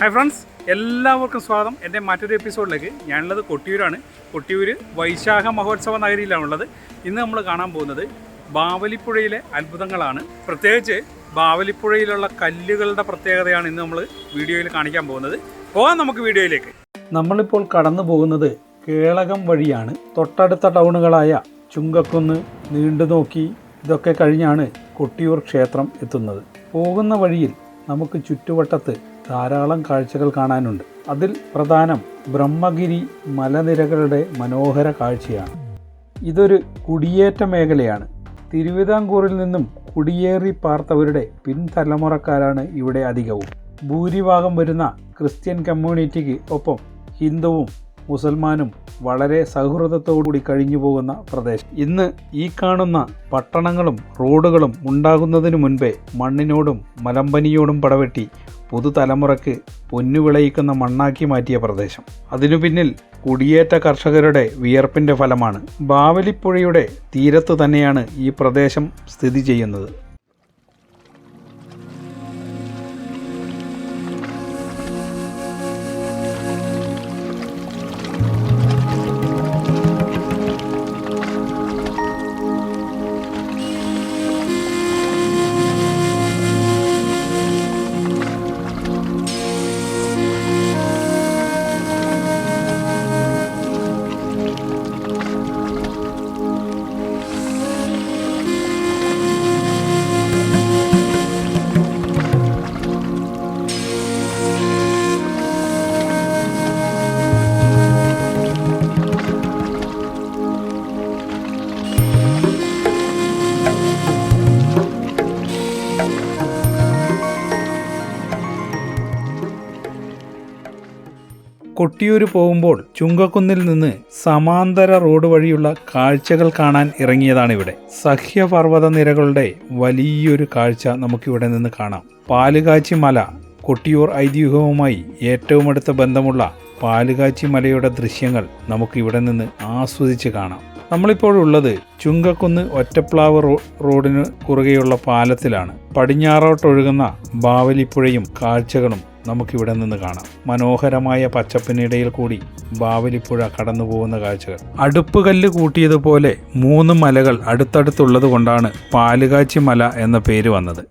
Hi friends, എല്ലാവർക്കും സ്വാഗതം. എൻ്റെ മറ്റൊരു എപ്പിസോഡിലേക്ക്. ഞാനുള്ളത് കൊട്ടിയൂരാണ്. കൊട്ടിയൂർ വൈശാഖ മഹോത്സവ നഗരിയിലാണുള്ളത്. ഇന്ന് നമ്മൾ കാണാൻ പോകുന്നത് ബാവലിപ്പുഴയിലെ അത്ഭുതങ്ങളാണ്. പ്രത്യേകിച്ച് ബാവലിപ്പുഴയിലുള്ള കല്ലുകളുടെ പ്രത്യേകതയാണ് ഇന്ന് നമ്മൾ വീഡിയോയിൽ കാണിക്കാൻ പോകുന്നത്. പോകാം നമുക്ക് വീഡിയോയിലേക്ക്. നമ്മളിപ്പോൾ കടന്നു പോകുന്നത് കേളകം വഴിയാണ്. തൊട്ടടുത്ത ടൗണുകളായ ചുങ്കക്കുന്ന്, നീണ്ടുനോക്കി ഇതൊക്കെ കഴിഞ്ഞാണ് കൊട്ടിയൂർ ക്ഷേത്രം എത്തുന്നത്. പോകുന്ന വഴിയിൽ നമുക്ക് ചുറ്റുവട്ടത്ത് ധാരാളം കാഴ്ചകൾ കാണാനുണ്ട്. അതിൽ പ്രധാനം ബ്രഹ്മഗിരി മലനിരകളുടെ മനോഹര കാഴ്ചയാണ്. ഇതൊരു കുടിയേറ്റ മേഖലയാണ്. തിരുവിതാംകൂറിൽ നിന്നും കുടിയേറി പാർത്തവരുടെ പിൻതലമുറക്കാരാണ് ഇവിടെ അധികവും. ഭൂരിഭാഗം വരുന്ന ക്രിസ്ത്യൻ കമ്മ്യൂണിറ്റിക്ക് ഒപ്പം ഹിന്ദുവും മുസൽമാനും വളരെ സൗഹൃദത്തോടുകൂടി കഴിഞ്ഞു പോകുന്ന പ്രദേശം. ഇന്ന് ഈ കാണുന്ന പട്ടണങ്ങളും റോഡുകളും ഉണ്ടാകുന്നതിനു മുൻപേ മണ്ണിനോടും മലമ്പനിയോടും പടവെട്ടി പുതുതലമുറയ്ക്ക് പൊന്നുവിളയിക്കുന്ന മണ്ണാക്കി മാറ്റിയ പ്രദേശം. അതിനു പിന്നിൽ കുടിയേറ്റ കർഷകരുടെ വിയർപ്പിൻ്റെ ഫലമാണ്. ബാവലിപ്പുഴയുടെ തീരത്തു തന്നെയാണ് ഈ പ്രദേശം സ്ഥിതി ചെയ്യുന്നത്. കൊട്ടിയൂർ പോകുമ്പോൾ ചുങ്കക്കുന്നിൽ നിന്ന് സമാന്തര റോഡ് വഴിയുള്ള കാഴ്ചകൾ കാണാൻ ഇറങ്ങിയതാണിവിടെ. സഹ്യപർവ്വത നിരകളുടെ വലിയൊരു കാഴ്ച നമുക്കിവിടെ നിന്ന് കാണാം. പാലുകാച്ചി മല, കൊട്ടിയൂർ ഐതിഹ്യവുമായി ഏറ്റവും അടുത്ത ബന്ധമുള്ള പാലുകാച്ചി മലയുടെ ദൃശ്യങ്ങൾ നമുക്കിവിടെ നിന്ന് ആസ്വദിച്ച് കാണാം. നമ്മളിപ്പോഴുള്ളത് ചുങ്കക്കുന്ന് ഒറ്റപ്ലാവ് റോഡിന് കുറുകെയുള്ള പാലത്തിലാണ്. പടിഞ്ഞാറോട്ടൊഴുകുന്ന ബാവലിപ്പുഴയും കാഴ്ചകളും നമുക്കിവിടെ നിന്ന് കാണാം. മനോഹരമായ പച്ചപ്പിനിടയിൽ കൂടി ബാവലിപ്പുഴ കടന്നു പോകുന്ന കാഴ്ചകൾ. അടുപ്പുകല്ല് കൂട്ടിയതുപോലെ 3 മലകൾ അടുത്തടുത്തുള്ളത് കൊണ്ടാണ് പാലുകാച്ചി മല എന്ന പേര് വന്നത്.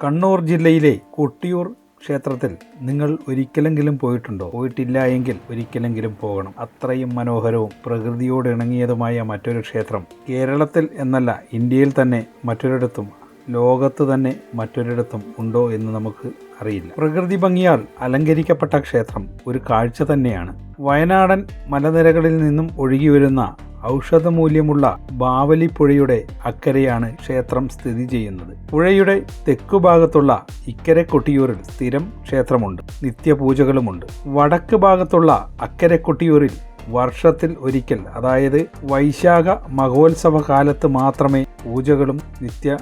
കണ്ണൂർ ജില്ലയിലെ കൊട്ടിയൂർ ക്ഷേത്രത്തിൽ നിങ്ങൾ ഒരിക്കലെങ്കിലും പോയിട്ടുണ്ടോ? പോയിട്ടില്ല എങ്കിൽ ഒരിക്കലെങ്കിലും പോകണം. അത്രയും മനോഹരവും പ്രകൃതിയോട് ഇണങ്ങിയതുമായ മറ്റൊരു ക്ഷേത്രം കേരളത്തിൽ എന്നല്ല, ഇന്ത്യയിൽ തന്നെ മറ്റൊരിടത്തും, ലോകത്ത് തന്നെ മറ്റൊരിടത്തും ഉണ്ടോ എന്ന് നമുക്ക് അറിയില്ല. പ്രകൃതി ഭംഗിയാൽ അലങ്കരിക്കപ്പെട്ട ക്ഷേത്രം ഒരു കാഴ്ച തന്നെയാണ്. വയനാടൻ മലനിരകളിൽ നിന്നും ഒഴുകി വരുന്ന ഔഷധമൂല്യമുള്ള ബാവലിപ്പുഴയുടെ അക്കരെയാണ് ക്ഷേത്രം സ്ഥിതി ചെയ്യുന്നത്. പുഴയുടെ തെക്കുഭാഗത്തുള്ള ഇക്കരെ കൊട്ടിയൂരിൽ സ്ഥിരം ക്ഷേത്രമുണ്ട്, നിത്യപൂജകളുമുണ്ട്. വടക്ക് ഭാഗത്തുള്ള അക്കരെ കൊട്ടിയൂരിൽ വർഷത്തിൽ ഒരിക്കൽ, അതായത് വൈശാഖ മഹോത്സവ കാലത്ത് മാത്രമേ പൂജകളും നിത്യ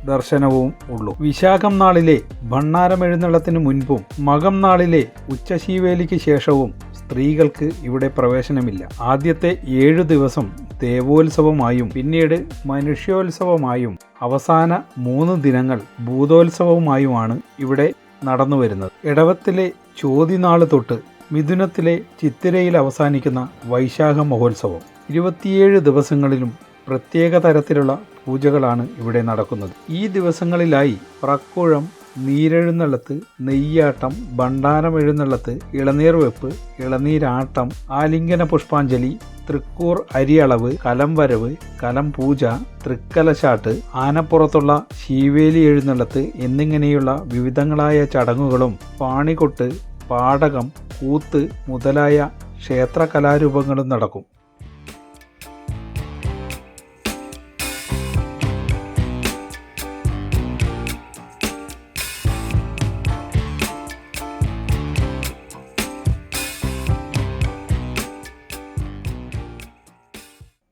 ദർശനവും ഉള്ളൂ. വിശാഖം നാളിലെ ഭണ്ണാരമെഴുന്നള്ളത്തിന് മുൻപും മകം നാളിലെ ഉച്ചശീവേലിക്ക് ശേഷവും സ്ത്രീകൾക്ക് ഇവിടെ പ്രവേശനമില്ല. ആദ്യത്തെ 7 ദിവസം ദേവോത്സവമായും പിന്നീട് മനുഷ്യോത്സവമായും അവസാന 3 ദിനങ്ങൾ ഭൂതോത്സവവുമായുമാണ് ഇവിടെ നടന്നു വരുന്നത്. ഇടവത്തിലെ ചോതിനാള് തൊട്ട് മിഥുനത്തിലെ ചിത്തിരയിൽ അവസാനിക്കുന്ന വൈശാഖ മഹോത്സവം 27 ദിവസങ്ങളിലും പ്രത്യേക തരത്തിലുള്ള പൂജകളാണ് ഇവിടെ നടക്കുന്നത്. ഈ ദിവസങ്ങളിലായി പ്രക്കുഴം, നീരെഴുന്നള്ളത്ത്, നെയ്യാട്ടം, ഭണ്ഡാരമെഴുന്നള്ളത്ത്, ഇളനീർ വെപ്പ്, ഇളനീരാട്ടം, ആലിംഗന പുഷ്പാഞ്ജലി, തൃക്കൂർ അരിയളവ്, കലം വരവ്, കലം പൂജ, തൃക്കലശാട്ട്, ആനപ്പുറത്തുള്ള ശീവേലി എഴുന്നള്ളത്ത് എന്നിങ്ങനെയുള്ള വിവിധങ്ങളായ ചടങ്ങുകളും പാണികൊട്ട്, പാടകം, കൂത്ത് മുതലായ ക്ഷേത്ര കലാരൂപങ്ങളും നടക്കും.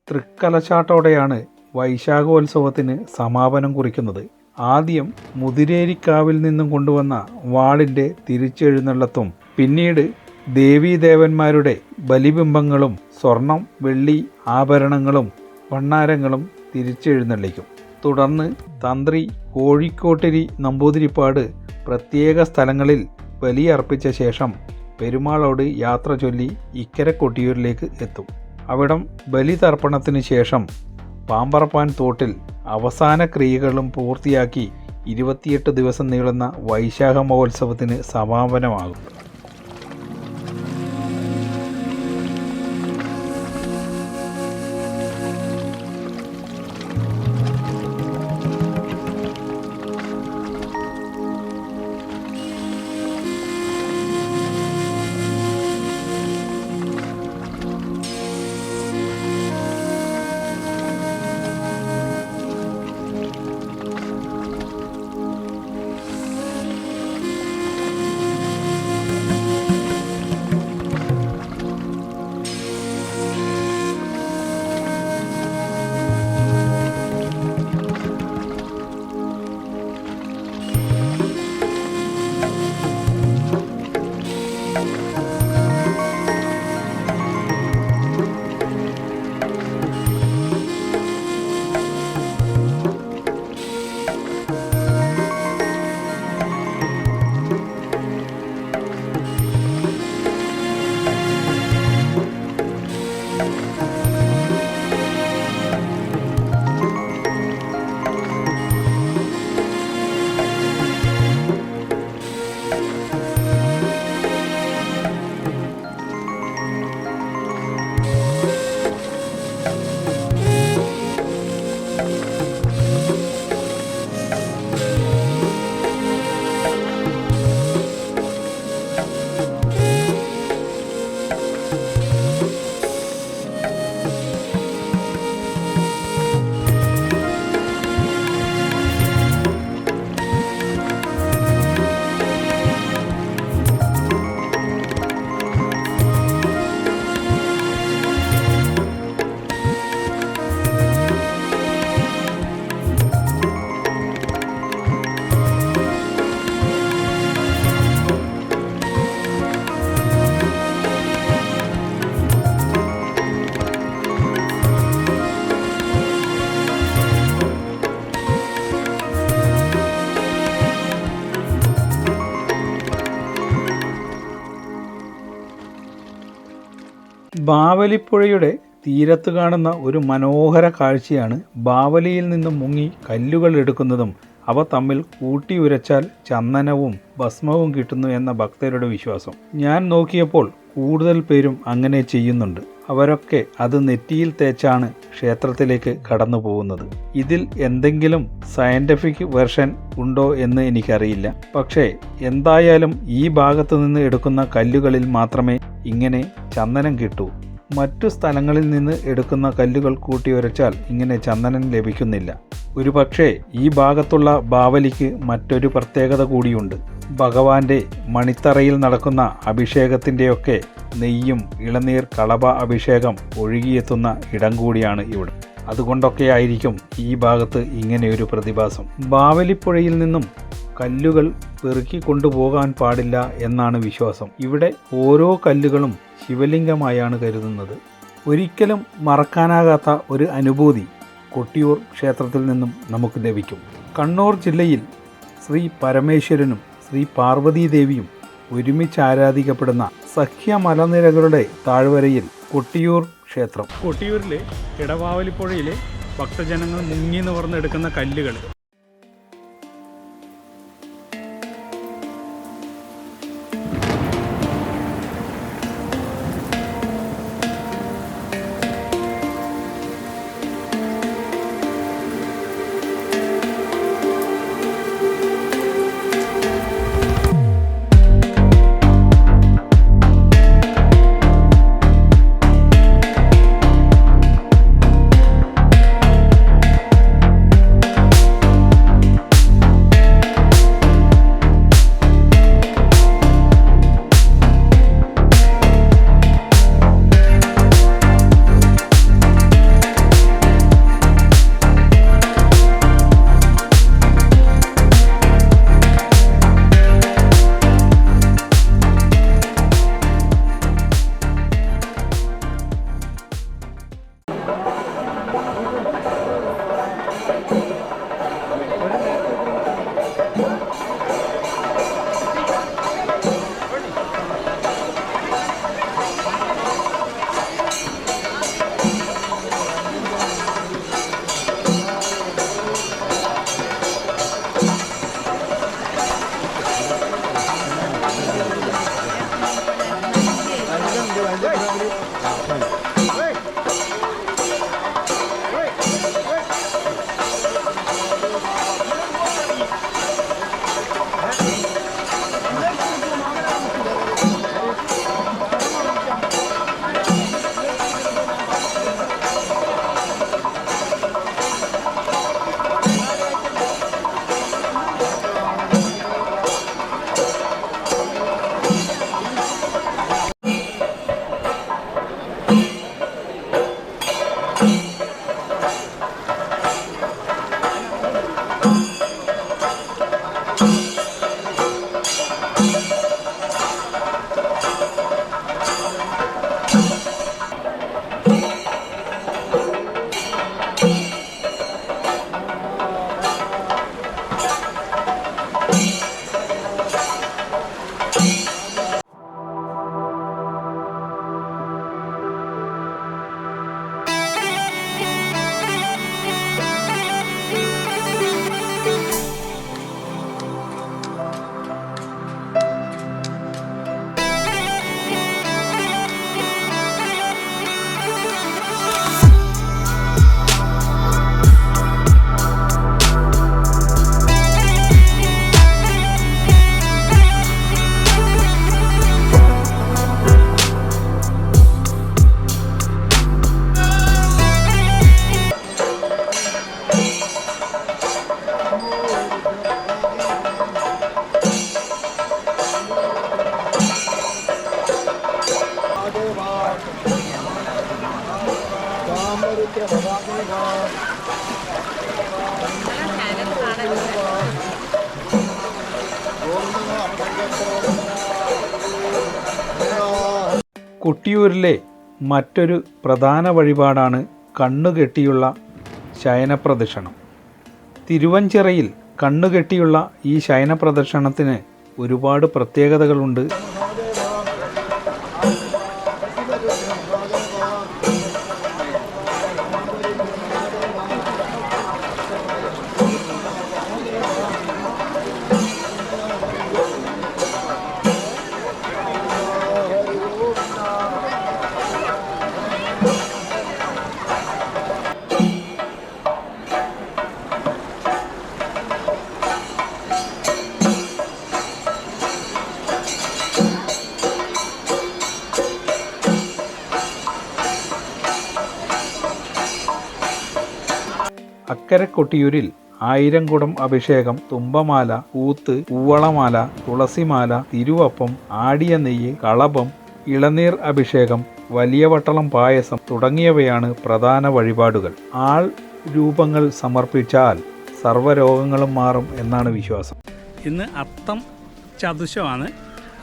തൃക്കലശാട്ടോടെയാണ് വൈശാഖോത്സവത്തിന് സമാപനം കുറിക്കുന്നത്. ആദ്യം മുതിരേരിക്കാവിൽ നിന്നും കൊണ്ടുവന്ന വാളിൻ്റെ തിരിച്ചെഴുന്നള്ളത്തും പിന്നീട് ദേവീദേവന്മാരുടെ ബലിബിംബങ്ങളും സ്വർണം, വെള്ളി ആഭരണങ്ങളും ഭണ്ണാരങ്ങളും തിരിച്ചെഴുന്നള്ളിക്കും. തുടർന്ന് തന്ത്രി കോഴിക്കോട്ടിരി നമ്പൂതിരിപ്പാട് പ്രത്യേക സ്ഥലങ്ങളിൽ ബലിയർപ്പിച്ച ശേഷം പെരുമാളോട് യാത്ര ചൊല്ലി ഇക്കരെ കൊട്ടിയൂരിലേക്ക് എത്തും. അവിടം ബലിതർപ്പണത്തിന് ശേഷം പാമ്പറപ്പാൻ തോട്ടിൽ അവസാന ക്രിയകളും പൂർത്തിയാക്കി 28 ദിവസം നീളുന്ന വൈശാഖ മഹോത്സവത്തിന് സമാപനമാകും. ബാവലിപ്പുഴയുടെ തീരത്ത് കാണുന്ന ഒരു മനോഹര കാഴ്ചയാണ് ബാവലിയിൽ നിന്നും മുങ്ങി കല്ലുകൾ എടുക്കുന്നതും അവ തമ്മിൽ കൂട്ടിയുരച്ചാൽ ചന്ദനവും ഭസ്മവും കിട്ടുന്നു എന്ന ഭക്തരുടെ വിശ്വാസം. ഞാൻ നോക്കിയപ്പോൾ കൂടുതൽ പേരും അങ്ങനെ ചെയ്യുന്നുണ്ട്. അവരൊക്കെ അത് നെറ്റിയിൽ തേച്ചാണ് ക്ഷേത്രത്തിലേക്ക് കടന്നു പോകുന്നത്. ഇതിൽ എന്തെങ്കിലും സയന്റിഫിക് വെർഷൻ ഉണ്ടോ എന്ന് എനിക്കറിയില്ല. പക്ഷേ എന്തായാലും ഈ ഭാഗത്തു നിന്ന് എടുക്കുന്ന കല്ലുകളിൽ മാത്രമേ ഇങ്ങനെ ചന്ദനം കിട്ടൂ. മറ്റു സ്ഥലങ്ങളിൽ നിന്ന് എടുക്കുന്ന കല്ലുകൾ കൂട്ടിയുരച്ചാൽ ഇങ്ങനെ ചന്ദനം ലഭിക്കുന്നില്ല. ഒരുപക്ഷെ ഈ ഭാഗത്തുള്ള ബാവലിക്ക് മറ്റൊരു പ്രത്യേകത കൂടിയുണ്ട്. ഭഗവാന്റെ മണിത്തറയിൽ നടക്കുന്ന അഭിഷേകത്തിൻ്റെയൊക്കെ നെയ്യും ഇളനീർ കളഭ അഭിഷേകം ഒഴുകിയെത്തുന്ന ഇടം കൂടിയാണ് ഇവിടെ. അതുകൊണ്ടൊക്കെയായിരിക്കും ഈ ഭാഗത്ത് ഇങ്ങനെയൊരു പ്രതിഭാസം. ബാവലിപ്പുഴയിൽ നിന്നും കല്ലുകൾ പെറുക്കി കൊണ്ടുപോകാൻ പാടില്ല എന്നാണ് വിശ്വാസം. ഇവിടെ ഓരോ കല്ലുകളും ശിവലിംഗമായാണ് കരുതുന്നത്. ഒരിക്കലും മറക്കാനാകാത്ത ഒരു അനുഭൂതി കൊട്ടിയൂർ ക്ഷേത്രത്തിൽ നിന്നും നമുക്ക് ലഭിക്കും. കണ്ണൂർ ജില്ലയിൽ ശ്രീ പരമേശ്വരനും ശ്രീ പാർവതീദേവിയും ഒരുമിച്ച് ആരാധിക്കപ്പെടുന്ന സഖ്യ മലനിരകളുടെ താഴ്വരയിൽ കൊട്ടിയൂർ ക്ഷേത്രം. കൊട്ടിയൂരിലെ ഇടവാവലിപ്പുഴയിലെ ഭക്തജനങ്ങൾ മുങ്ങി നിവർന്നെടുക്കുന്ന കല്ലുകൾ കൊട്ടിയൂരിലെ മറ്റൊരു പ്രധാന വഴിപാടാണ് കണ്ണുകെട്ടിയുള്ള ശയനപ്രദക്ഷിണം. തിരുവഞ്ചിറയിൽ കണ്ണുകെട്ടിയുള്ള ഈ ശയനപ്രദക്ഷിണത്തിന് ഒരുപാട് പ്രത്യേകതകളുണ്ട്. അക്കരെ കൊട്ടിയൂരിൽ 1000 കുടം അഭിഷേകം, തുമ്പമാല, കൂത്ത്, കൂവളമാല, തുളസിമാല, തിരുവപ്പം, ആടിയ നെയ്യ്, കളഭം, ഇളനീർ അഭിഷേകം, വലിയ വട്ടളം പായസം തുടങ്ങിയവയാണ് പ്രധാന വഴിപാടുകൾ. ആൾ രൂപങ്ങൾ സമർപ്പിച്ചാൽ സർവ്വരോഗങ്ങളും മാറും എന്നാണ് വിശ്വാസം. ഇന്ന് അത്തം ചതുശമാണ്.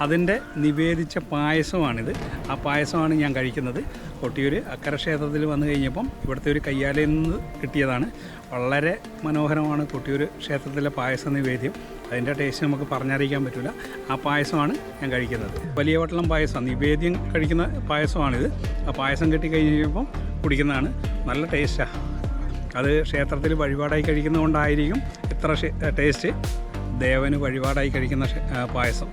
അതിൻ്റെ നിവേദിച്ച പായസമാണിത്. ആ പായസമാണ് ഞാൻ കഴിക്കുന്നത്. കൊട്ടിയൂർ അക്കര ക്ഷേത്രത്തിൽ വന്നു കഴിഞ്ഞപ്പം ഇവിടുത്തെ ഒരു കയ്യാലയിൽ നിന്ന് കിട്ടിയതാണ്. വളരെ മനോഹരമാണ് കൊട്ടിയൂർ ക്ഷേത്രത്തിലെ പായസ നിവേദ്യം. അതിൻ്റെ ടേസ്റ്റ് നമുക്ക് പറഞ്ഞറിയിക്കാൻ പറ്റില്ല. ആ പായസമാണ് ഞാൻ കഴിക്കുന്നത്. വലിയ വട്ടളം പായസം, നിവേദ്യം കഴിക്കുന്ന പായസമാണിത്. ആ പായസം കിട്ടിക്കഴിഞ്ഞപ്പം കുടിക്കുന്നതാണ്. നല്ല ടേസ്റ്റാണ്. അത് ക്ഷേത്രത്തിൽ വഴിപാടായി കഴിക്കുന്നതുകൊണ്ടായിരിക്കും ഇത്ര ടേസ്റ്റ്. ദേവന് വഴിപാടായി കഴിക്കുന്ന പായസം.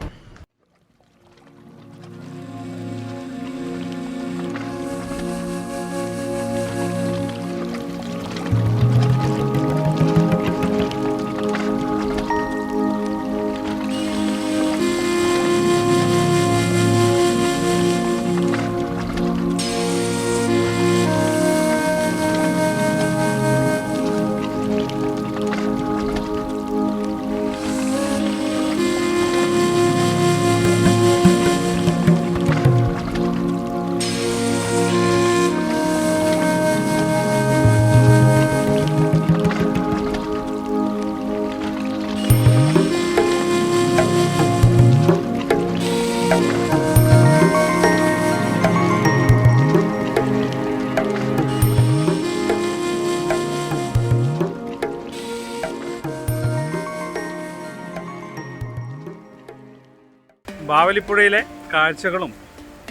ബാവലിപ്പുഴയിലെ കാഴ്ചകളും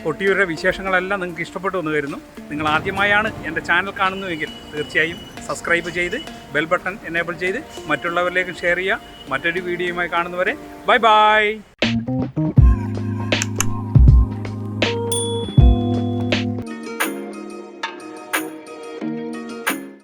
കൊട്ടിയൂരിലെ വിശേഷങ്ങളെല്ലാം നിങ്ങൾക്ക് ഇഷ്ടപ്പെട്ടു എന്ന് കരുതുന്നു. നിങ്ങൾ ആദ്യമായാണ് എൻ്റെ ചാനൽ കാണുന്നുവെങ്കിൽ തീർച്ചയായും സബ്സ്ക്രൈബ് ചെയ്ത് ബെൽ ബട്ടൺ എനേബിൾ ചെയ്ത് മറ്റുള്ളവരിലേക്ക് ഷെയർ ചെയ്യുക. മറ്റൊരു വീഡിയോയുമായി കാണുന്നവരെ ബൈ ബൈ.